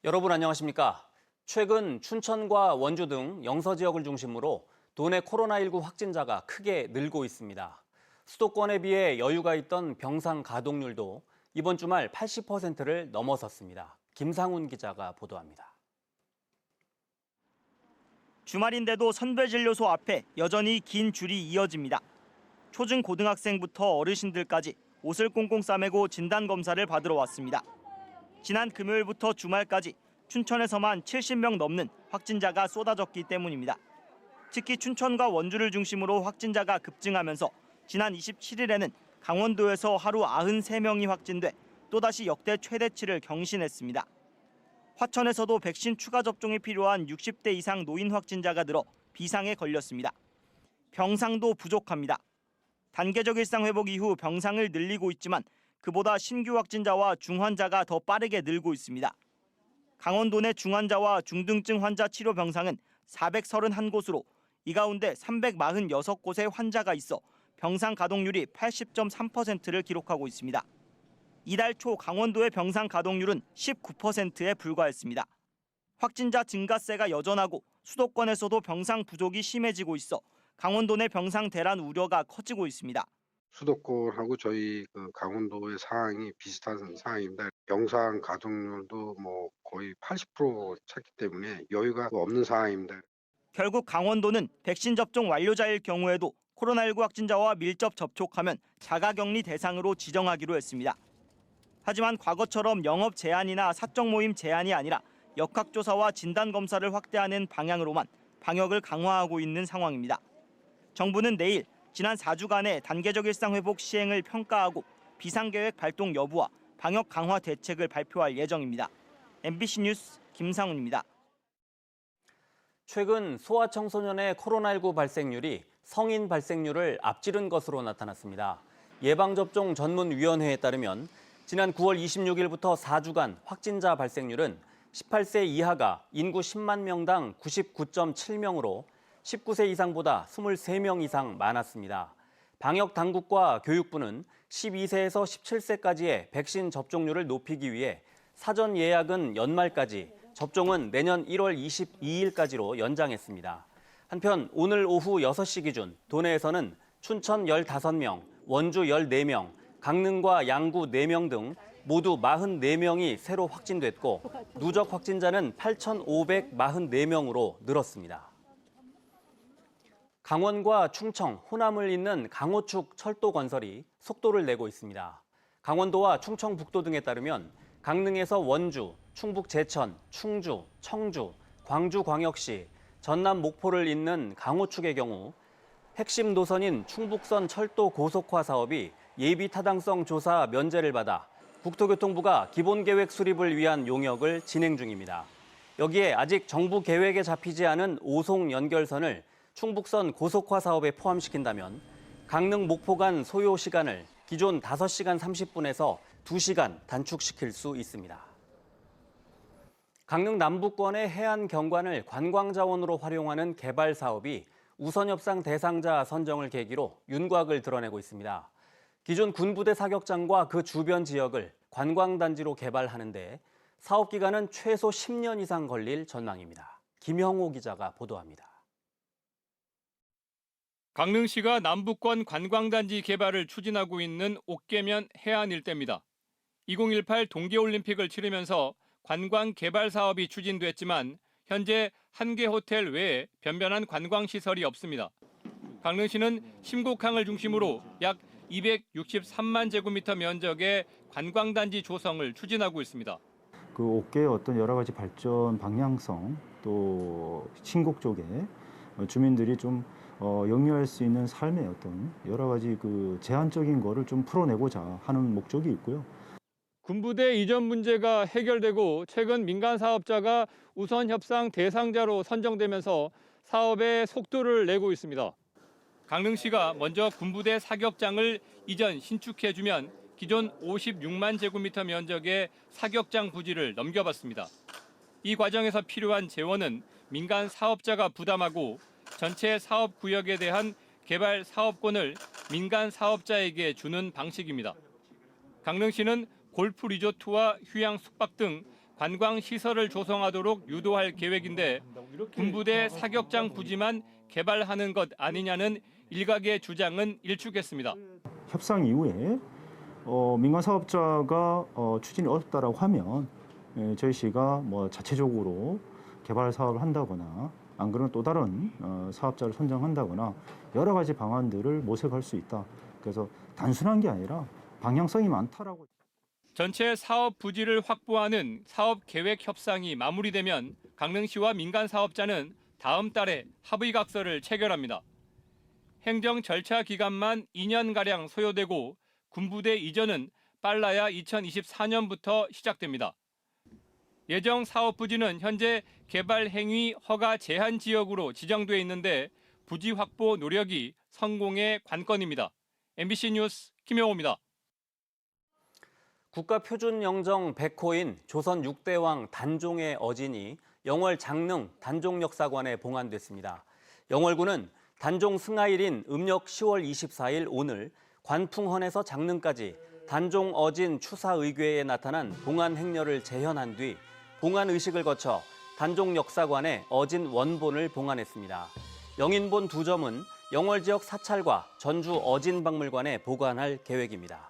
여러분 안녕하십니까? 최근 춘천과 원주 등 영서 지역을 중심으로 도내 코로나19 확진자가 크게 늘고 있습니다. 수도권에 비해 여유가 있던 병상 가동률도 이번 주말 80%를 넘어섰습니다. 김상훈 기자가 보도합니다. 주말인데도 선별진료소 앞에 여전히 긴 줄이 이어집니다. 초중 고등학생부터 어르신들까지 옷을 꽁꽁 싸매고 진단검사를 받으러 왔습니다. 지난 금요일부터 주말까지 춘천에서만 70명 넘는 확진자가 쏟아졌기 때문입니다. 특히 춘천과 원주를 중심으로 확진자가 급증하면서 지난 27일에는 강원도에서 하루 93명이 확진돼 또다시 역대 최대치를 경신했습니다. 화천에서도 백신 추가 접종이 필요한 60대 이상 노인 확진자가 늘어 비상에 걸렸습니다. 병상도 부족합니다. 단계적 일상 회복 이후 병상을 늘리고 있지만 그보다 신규 확진자와 중환자가 더 빠르게 늘고 있습니다. 강원도 내 중환자와 중등증 환자 치료 병상은 431곳으로 이 가운데 346곳의 환자가 있어 병상 가동률이 80.3%를 기록하고 있습니다. 이달 초 강원도의 병상 가동률은 19%에 불과했습니다. 확진자 증가세가 여전하고 수도권에서도 병상 부족이 심해지고 있어 강원도 내 병상 대란 우려가 커지고 있습니다. 수도권하고 저희 강원도의 상황이 비슷한 상황입니다. 병상 가동률도 거의 80% 찼기 때문에 여유가 없는 상황입니다. 결국 강원도는 백신 접종 완료자일 경우에도 코로나19 확진자와 밀접 접촉하면 자가격리 대상으로 지정하기로 했습니다. 하지만 과거처럼 영업 제한이나 사적 모임 제한이 아니라 역학조사와 진단검사를 확대하는 방향으로만 방역을 강화하고 있는 상황입니다. 정부는 내일 지난 4주간의 단계적 일상회복 시행을 평가하고 비상계획 발동 여부와 방역 강화 대책을 발표할 예정입니다. MBC 뉴스 김상훈입니다. 최근 소아청소년의 코로나19 발생률이 성인 발생률을 앞지른 것으로 나타났습니다. 예방접종 전문위원회에 따르면 지난 9월 26일부터 4주간 확진자 발생률은 18세 이하가 인구 10만 명당 99.7명으로 19세 이상보다 23명 이상 많았습니다. 방역 당국과 교육부는 12세에서 17세까지의 백신 접종률을 높이기 위해 사전 예약은 연말까지, 접종은 내년 1월 22일까지로 연장했습니다. 한편 오늘 오후 6시 기준 도내에서는 춘천 15명, 원주 14명, 강릉과 양구 4명 등 모두 44명이 새로 확진됐고 누적 확진자는 8,544명으로 늘었습니다. 강원과 충청, 호남을 잇는 강호축 철도 건설이 속도를 내고 있습니다. 강원도와 충청북도 등에 따르면 강릉에서 원주, 충북 제천, 충주, 청주, 광주광역시, 전남 목포를 잇는 강호축의 경우 핵심 노선인 충북선 철도 고속화 사업이 예비 타당성 조사 면제를 받아 국토교통부가 기본계획 수립을 위한 용역을 진행 중입니다. 여기에 아직 정부 계획에 잡히지 않은 오송 연결선을 충북선 고속화 사업에 포함시킨다면 강릉 목포 간 소요 시간을 기존 5시간 30분에서 2시간 단축시킬 수 있습니다. 강릉 남부권의 해안 경관을 관광자원으로 활용하는 개발 사업이 우선협상 대상자 선정을 계기로 윤곽을 드러내고 있습니다. 기존 군부대 사격장과 그 주변 지역을 관광단지로 개발하는데 사업 기간은 최소 10년 이상 걸릴 전망입니다. 김형호 기자가 보도합니다. 강릉시가 남부권 관광단지 개발을 추진하고 있는 옥계면 해안 일대입니다. 2018 동계올림픽을 치르면서 관광 개발 사업이 추진됐지만 현재 한 개 호텔 외에 변변한 관광시설이 없습니다. 강릉시는 심곡항을 중심으로 약 263만 제곱미터 면적의 관광단지 조성을 추진하고 있습니다. 그 옥계의 어떤 여러 가지 발전 방향성 또 신곡 쪽에 주민들이 좀 영위할 수 있는 삶의 어떤 여러 가지 그 제한적인 거를 좀 풀어내고자 하는 목적이 있고요. 군부대 이전 문제가 해결되고 최근 민간 사업자가 우선 협상 대상자로 선정되면서 사업에 속도를 내고 있습니다. 강릉시가 먼저 군부대 사격장을 이전 신축해주면 기존 56만 제곱미터 면적의 사격장 부지를 넘겨받습니다. 이 과정에서 필요한 재원은 민간 사업자가 부담하고 전체 사업 구역에 대한 개발 사업권을 민간 사업자에게 주는 방식입니다. 강릉시는 골프 리조트와 휴양 숙박 등 관광 시설을 조성하도록 유도할 계획인데 군부대 사격장 부지만 개발하는 것 아니냐는 일각의 주장은 일축했습니다. 협상 이후에 민간 사업자가 추진이 어렵다라고 하면 저희 시가 뭐 자체적으로 개발 사업을 한다거나 안 그러면 또 다른 사업자를 선정한다거나 여러 가지 방안들을 모색할 수 있다. 그래서 단순한 게 아니라 방향성이 많다라고. 전체 사업 부지를 확보하는 사업 계획 협상이 마무리되면 강릉시와 민간 사업자는 다음 달에 합의각서를 체결합니다. 행정 절차 기간만 2년가량 소요되고 군부대 이전은 빨라야 2024년부터 시작됩니다. 예정 사업 부지는 현재 개발 행위 허가 제한 지역으로 지정돼 있는데 부지 확보 노력이 성공의 관건입니다. MBC 뉴스 김영호입니다. 국가표준영정 100호인 조선 6대 왕 단종의 어진이 영월 장릉 단종역사관에 봉안됐습니다. 영월군은 단종 승하일인 음력 10월 24일 오늘 관풍헌에서 장릉까지 단종 어진 추사의궤에 나타난 봉안 행렬을 재현한 뒤 봉안 의식을 거쳐 단종 역사관에 어진 원본을 봉안했습니다. 영인본 2점은 영월 지역 사찰과 전주 어진 박물관에 보관할 계획입니다.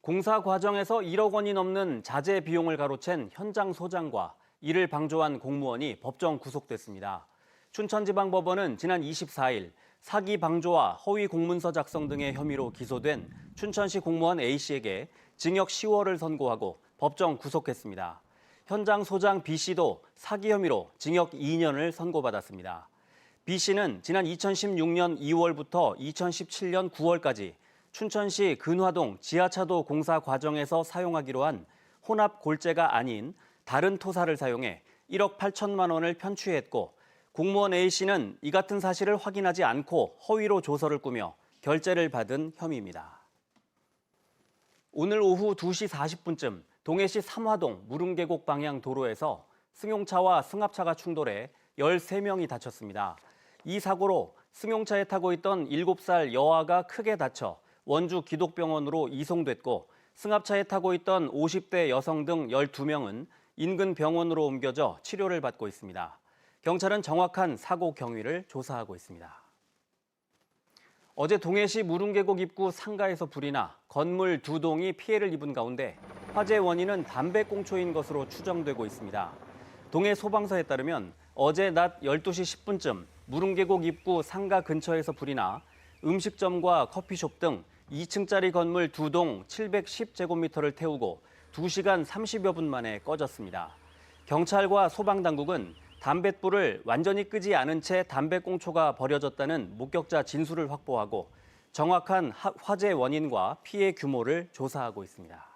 공사 과정에서 1억 원이 넘는 자재 비용을 가로챈 현장 소장과 이를 방조한 공무원이 법정 구속됐습니다. 춘천지방법원은 지난 24일 사기 방조와 허위 공문서 작성 등의 혐의로 기소된 춘천시 공무원 A씨에게 징역 10월을 선고하고 법정 구속했습니다. 현장 소장 B씨도 사기 혐의로 징역 2년을 선고받았습니다. B씨는 지난 2016년 2월부터 2017년 9월까지 춘천시 근화동 지하차도 공사 과정에서 사용하기로 한 혼합 골재가 아닌 다른 토사를 사용해 1억 8천만 원을 편취했고 공무원 A씨는 이 같은 사실을 확인하지 않고 허위로 조서를 꾸며 결재를 받은 혐의입니다. 오늘 오후 2시 40분쯤 동해시 삼화동 무릉계곡 방향 도로에서 승용차와 승합차가 충돌해 13명이 다쳤습니다. 이 사고로 승용차에 타고 있던 7살 여아가 크게 다쳐 원주 기독병원으로 이송됐고 승합차에 타고 있던 50대 여성 등 12명은 인근 병원으로 옮겨져 치료를 받고 있습니다. 경찰은 정확한 사고 경위를 조사하고 있습니다. 어제 동해시 무릉계곡 입구 상가에서 불이 나 건물 2동이 피해를 입은 가운데 화재 원인은 담배꽁초인 것으로 추정되고 있습니다. 동해 소방서에 따르면 어제 낮 12시 10분쯤 무릉계곡 입구 상가 근처에서 불이 나 음식점과 커피숍 등 2층짜리 건물 2동 710제곱미터를 태우고 2시간 30여 분 만에 꺼졌습니다. 경찰과 소방당국은 담뱃불을 완전히 끄지 않은 채 담배꽁초가 버려졌다는 목격자 진술을 확보하고 정확한 화재 원인과 피해 규모를 조사하고 있습니다.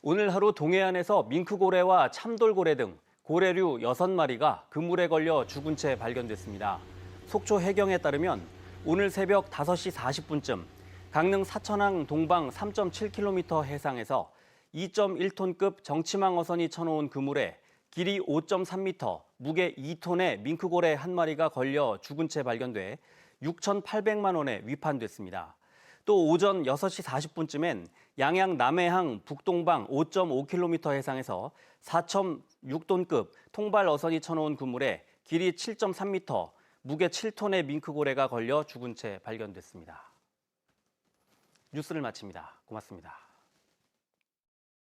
오늘 하루 동해안에서 밍크고래와 참돌고래 등 고래류 6마리가 그물에 걸려 죽은 채 발견됐습니다. 속초 해경에 따르면 오늘 새벽 5시 40분쯤 강릉 사천항 동방 3.7km 해상에서 2.1톤급 정치망 어선이 쳐놓은 그물에 길이 5.3m, 무게 2톤의 밍크고래 1마리가 걸려 죽은 채 발견돼 6,800만 원에 위판됐습니다. 또 오전 6시 40분쯤엔 양양 남해항 북동방 5.5km 해상에서 4.6톤급 통발 어선이 쳐놓은 그물에 길이 7.3m, 무게 7톤의 밍크고래가 걸려 죽은 채 발견됐습니다. 뉴스를 마칩니다. 고맙습니다.